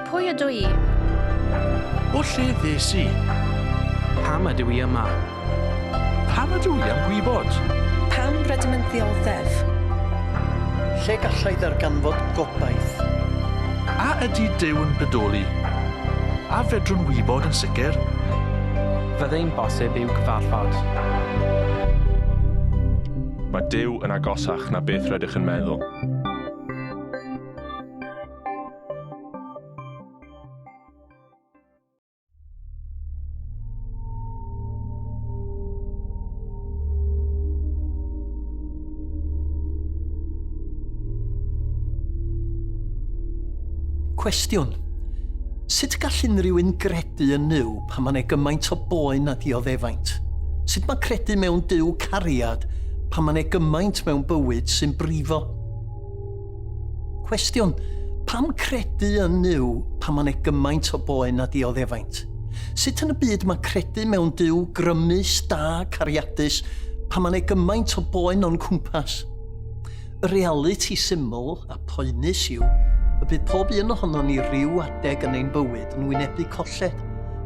Pwy ydw i? O lle ddes i? Pam ydw i yma? Pam ydw i am gwybod? Pam rydym yn ddioddef? Lle gallai ddarganfod gobaith? A ydy Duw yn bodoli? A fedrwn wybod yn sicr? Fyddai'n bosib i'w cyfarfod. Mae Duw yn agosach na beth rydych yn meddwl. Cwestiwn. Sut gall unrhyw un gredu yn Duw pan mae'n gymaint o boen a dioddefaint? Sut mae credu mewn Duw cariad pan mae'n gymaint mewn bywyd sy'n brifo? Cwestiwn. Pam credu yn Duw pan mae'n gymaint o boen a dioddefaint? Sut yn y byd mae credu mewn Duw grymus, da, cariadus pan mae'n gymaint o boen o'n cwmpas? Y realiti syml a poenus yw y bydd pob un ohono ni ryw adeg yn ein bywyd yn wynebu colled.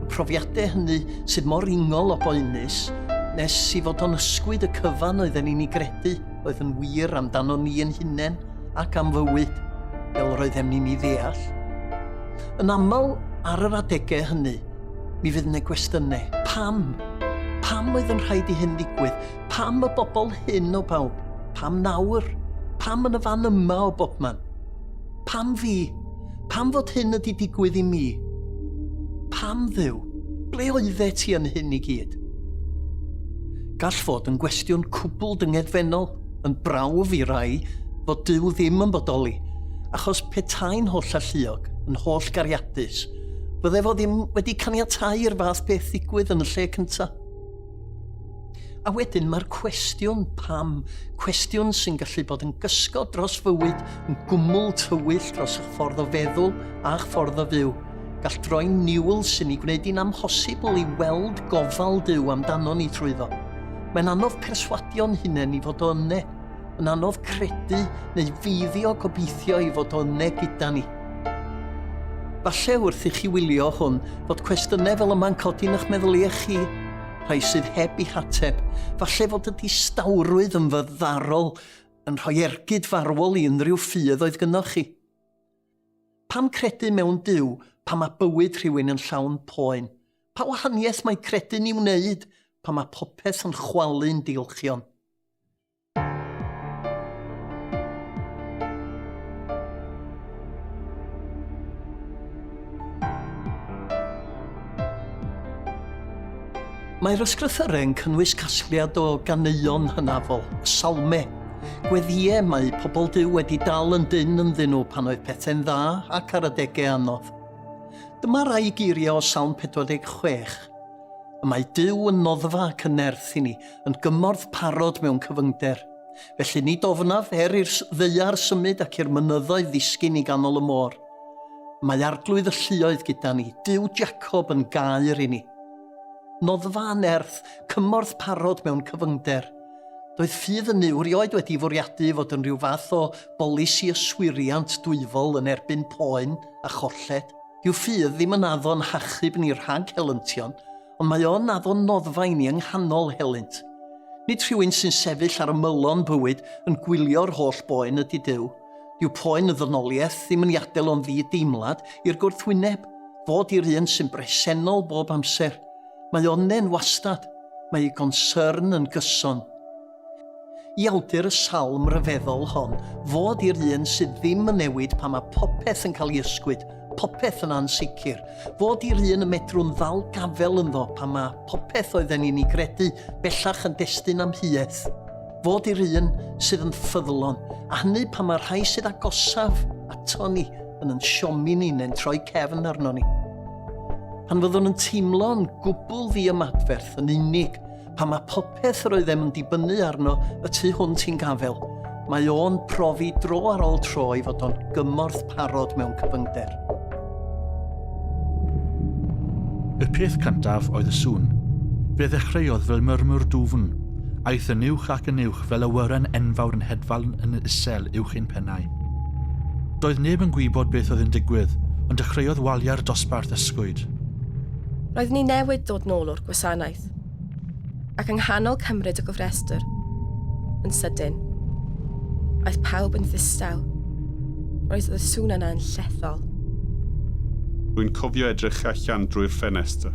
Y profiadau hynny sydd mor ungol o boenus nes i fod o'n ysgwyd y cyfan oedden ni'n ei gredu oedd yn wir amdano ni yn hunain ac am fywyd fel roeddem ni'n ei ddeall. Yn aml ar yr adegau hynny, mi fydd yna gwestiynau. Pam? Pam oedd yn rhaid i hyn ddigwydd? Pam y bobl hyn o bawb? Pam nawr? Pam yn y fan yma o bobman? Pam fi? Pam fod hyn ydi digwydd i mi? Pam Dduw? Ble oedde ti yn hyn i gyd? Gall fod yn gwestiwn cwbl dyngedfennol, yn brawf i rai fod Duw ddim yn bodoli, achos petai'n holl alluog, yn holl gariadus, bydde fo ddim wedi caniatáu'r fath beth ddigwydd yn y lle cyntaf. A wedyn mae'r cwestiwn pam, cwestiwn sy'n gallu bod yn gysgod dros fywyd, yn gwmwl tywyll dros eich ffordd o feddwl a'ch ffordd o fyw, gall droi'n niwl sy'n ei gwneud i'n amhosibl i weld gofal Duw amdano ni trwyddo. Mae'n anodd perswadio'n hunain i fod o yne, yn anodd credu neu fuddio gobeithio i fod o yne gyda ni. Falle wrth i chi wylio hwn fod cwestiynau fel yma'n codi'n eich meddyliau chi, rhai sydd heb i hateb, falle fod y distawrwydd yn fyddarol yn rhoi ergyd farwol i unrhyw ffydd oedd gynnoch chi. Pam credu mewn Duw pan mae bywyd rhywun yn llawn poen? Pa wahaniaeth mae credu ni wneud pan mae popeth yn chwalu'n dilchion? Mae'r ysgrythurau'n cynnwys casgliad o ganeuon hynafol, salmau, gweddiau mae pobl Duw wedi dal yn dyn ynddyn nhw pan oedd pethau'n dda ac ar adegau anodd. Dyma rai geiriau o Salm 46. Mae Duw yn noddfa ac yn nerth i ni, yn gymorth parod mewn cyfyngder. Felly nid ofnaf i'r ddeiar symud ac i'r mynyddoedd ddisgyn i ganol y môr. Mae arglwydd y lluoedd gyda ni, Duw Jacob yn gair i ni. Noddfa nerth, cymorth parod mewn cyfyngder. Doedd ffydd yn Nuw rioed wedi fwriadu fod yn rhyw fath o bolisi yswiriant dwyfol yn erbyn poen a cholled. Dyw ffydd ddim yn addo'n hachub ni rhag helyntion, ond mae o'n addo'n noddfa i ni yng nghanol helynt. Nid rhywun sy'n sefyll ar y mylon bywyd yn gwylio'r holl boen ydy Duw. Dyw poen y ddynoliaeth ddim yn iadel o'n ddi-deimlad i'r gwrthwyneb, fod i'r un sy'n bresennol bob amser. Mae onen wastad, mae ei gonsern yn gyson. I awdur y salm ryfeddol hon, fod i'r un sydd ddim yn newid pan mae popeth yn cael ei ysgwyd, popeth yn ansicr, fod i'r un y medrwn ddal gafel ynddo pan mae popeth oedden ni'n ei gredu bellach yn destun amheuaeth, fod i'r un sydd yn ffyddlon, a hynny pan mae rhai sydd agosaf ato ni yn siomi ni'n troi cefn arno ni. Pan fyddwn yn teimlo'n gwbl fi ymadferth yn unig, pan mae popeth yr oeddem yn dibynnu arno y tu hwnt i'n gafel, mae o'n profi dro ar ôl tro i fod o'n gymorth parod mewn cyfyngder. Y peth cyntaf oedd y sŵn. Fe ddechreuodd fel myrmwr dwfn, aeth yn uwch ac yn uwch fel awyren enfawr yn hedfan yn isel uwch ein pennau. Doedd neb yn gwybod beth oedd yn digwydd, ond dechreuodd walia'r dosbarth ysgwyd. Roedd ni newid dod nôl o'r gwasanaeth, ac yng nghanol cymryd y gofrestr, yn sydyn, aeth pawb yn ddistaw. Roedd y sŵn yna yn llethol. Rwy'n cofio edrych allan drwy'r ffenestr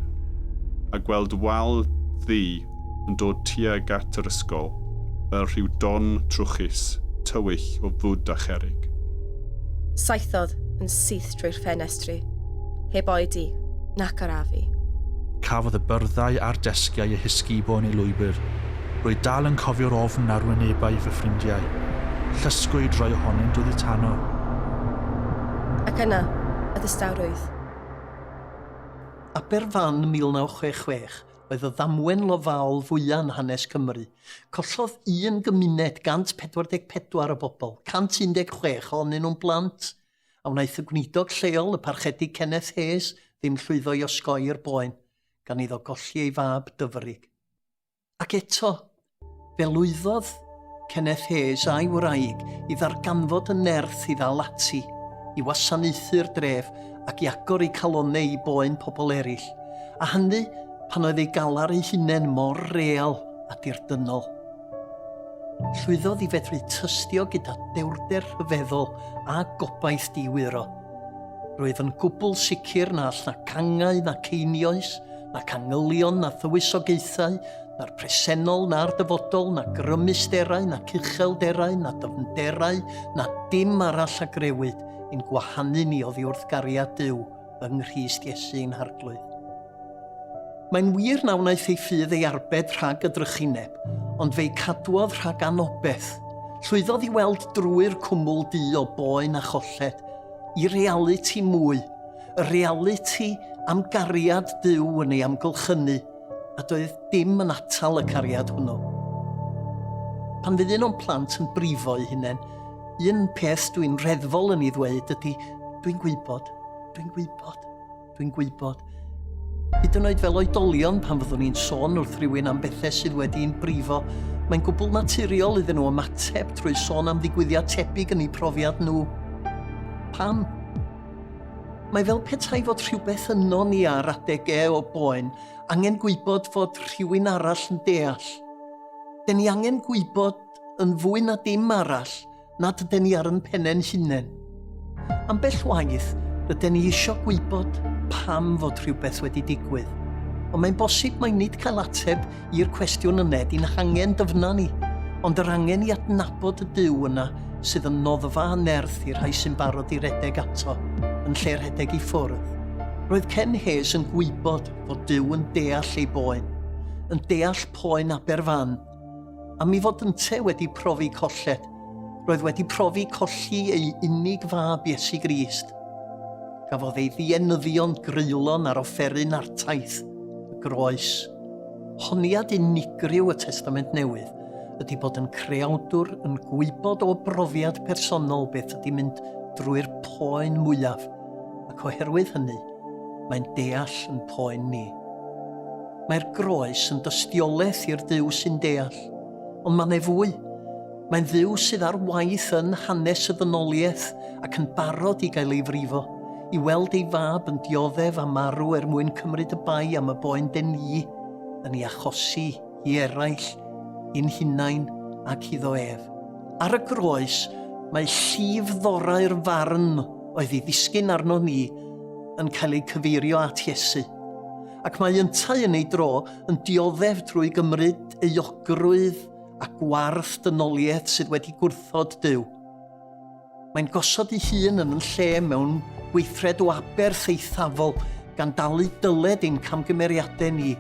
a gweld wal ddu yn dod tuag at yr ysgol fel rhyw don trwchus, tywyll o fwd a cherig. Saethodd yn syth drwy'r ffenestri, heb oedi nac arafu. Cafodd y byrddau a'r desgiau eu hysgubo yn ei lwybr. Rwy dal yn cofio'r ofn ar wynebau fy ffrindiau. Llysgwyd roi ohonynt dod i tano. Ac yna, y ddistawrwydd. Aberfan 1966 oedd y ddamwen lofal fwyaf yn hanes Cymru. Collodd un gymuned 144 o bobl, 116 ohonyn nhw'n blant, a wnaeth y gweinidog lleol y parchedu Kenneth Hayes ddim llwyddo i osgoi'r Poen, gan iddo golli ei fab dyfrig. Ac eto, fe lwyddodd Kenneth Hayes a'i wraig i ddarganfod y nerth i ddal ati, i wasanaethu'r dref ac i agor ei calonnau i Poen pobl eraill, a hynny pan oedd ei galar ei hunain mor real a dirdynol. Llwyddodd i fedru tystio gyda dewrder rhyfeddol a gobaith diwiro. Roedd yn gwbl sicr na all na cangau na ceinioes, na cangylion na thywysogaethau, na'r presennol na'r dyfodol, na grymusterau, na cychelderau, na dyfnderau, na dim arall a grewyd i'n gwahanu ni oddi wrth gariad Duw yng Nghrist Iesu'n harglwydd. Mae'n wir na wnaeth ei ffydd ei arbed rhag y drychineb, ond fe'i cadwodd rhag anobeth. Llwyddodd i weld drwy'r cwmwl du o boen a cholled i realiti mwy, y realiti am gariad Duw yn ei amgylchynu, a doedd dim yn atal y cariad hwnnw. Pan fydd un o'n plant yn brifo ei hunain, un peth dwi'n reddfol yn ei ddweud ydy, dwi'n gwybod. Hyd yn oed fel oedolion pan fyddwn ni'n sôn wrth rhywun am bethau sydd wedi'n brifo, mae'n gwbl naturiol iddyn nhw ymateb trwy sôn am ddigwyddiad tebyg yn eu profiad nhw. Pam? Mae fel petai fod rhywbeth yno ni ar adegau o Poen angen gwybod fod rhywun arall yn deall. Den ni angen gwybod yn fwy na dim arall nad ydyn ni ar yn pennau'n hunain. Ambell waith, rydyn ni eisiau gwybod pam fod rhywbeth wedi digwydd. Ond mae'n bosib mai nid cael ateb i'r cwestiwn yna di'n hangen dyfna ni, ond yr angen i adnabod y Duw yna sydd yn noddfa a nerth i'r rhai sy'n barod i redeg ato, yn lle redeg i ffwrdd. Roedd Ken Hayes yn gwybod fod Duw yn deall ei Poen, yn deall Poen Aberfan, a mi fod ynte wedi profi colled, roedd wedi profi colli ei unig fab Iesu Grist. Gafodd ei ddienyddion greulon ar offeryn artaith, y groes. Honiad unigryw y Testament Newydd ydy bod yn creawdwr yn gwybod o brofiad personol beth ydy mynd drwy'r poen mwyaf, ac oherwydd hynny, mae'n deall yn poen ni. Mae'r groes yn dystiolaeth i'r Duw sy'n deall, ond mae'n fwy. Mae'n Dduw sydd ar waith yn hanes y ddynoliaeth ac yn barod i gael ei frifo, i weld ei fab yn dioddef a marw mwyn cymryd y bai am y boen den ni yn ei achosi i eraill, i'n hunain ac iddo ef. Ar y groes, mae llif ddorau'r farn oedd ei ddisgyn arno ni yn cael ei cyfeirio at Iesu, ac mae yntau yn ei dro yn dioddef drwy gymryd euogrwydd a gwarth dynoliaeth sydd wedi gwrthod Duw. Mae'n gosod ei hun yn lle mewn gweithred o aberth eithafol gan dalu dyled ein camgymeriadau ni.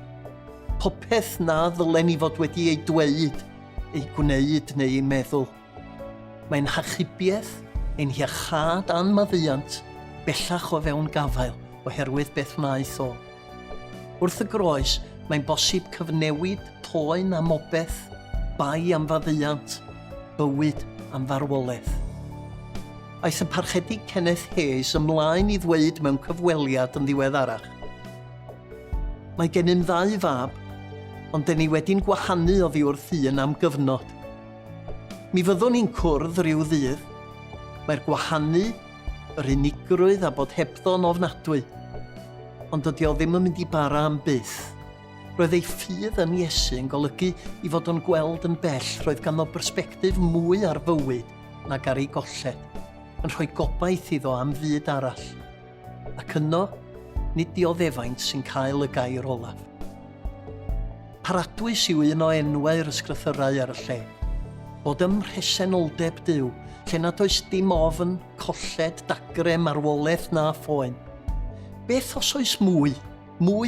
Popeth na ddylen ni fod wedi ei dweud, ei gwneud neu ei meddwl. Mae'n hachubiaeth, ein hiachad a'n maddiant, bellach o fewn gafael oherwydd beth wnaeth o. Wrth y groes, mae'n bosib cyfnewid poen am obeth, bai am faddiant, bywyd am farwolaeth. Aeth y parchedu Kenneth Hayes ymlaen i ddweud mewn cyfweliad yn ddiweddarach. Mae gennym 2 fab, ond dyn ni wedi'n gwahanu oddi wrth un am gyfnod. Mi fyddwn ni'n cwrdd rhyw ddydd. Mae'r gwahanu yr unigrwydd a bod hebddo'n ofnadwy. Ond dydy o ddim yn mynd i bara am byth. Roedd ei ffydd yn Iesu yn golygu i fod o'n gweld yn bell roedd ganddo bersbectif mwy ar fywyd nag ar ei golled, yn rhoi gobaith iddo am fyd arall. Ac yno, nid dioddefaint sy'n cael y gair olaf. Paradwys yw un o enwau'r ysgrythyrau ar y lle, bod ym mhresenoldeb Duw, lle nad oes dim ofn, colled, dagre, marwolaeth na phoen. Beth os oes mwy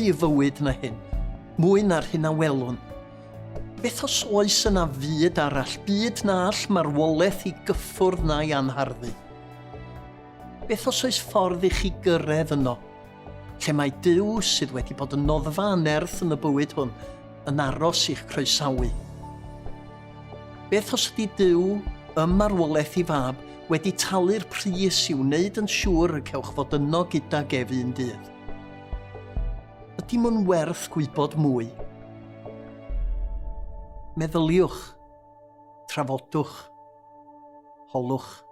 i fywyd na hyn, mwy na'r hyn a welwn? Beth os oes yna fyd arall, byd na all marwolaeth i gyffwrdd na i anharddu? Beth os oes ffordd i chi gyrraedd yno, lle mae Duw sydd wedi bod yn noddfa anerth yn y bywyd hwn, yn aros i'ch croesawu? Beth os ydy Duw, ym marwolaeth i fab, wedi talu'r pris i'w wneud yn siŵr y cewch fod yno gydag ef un dydd? Ydy mwyn werth gwybod mwy? Meddyliwch, trafodwch, holwch.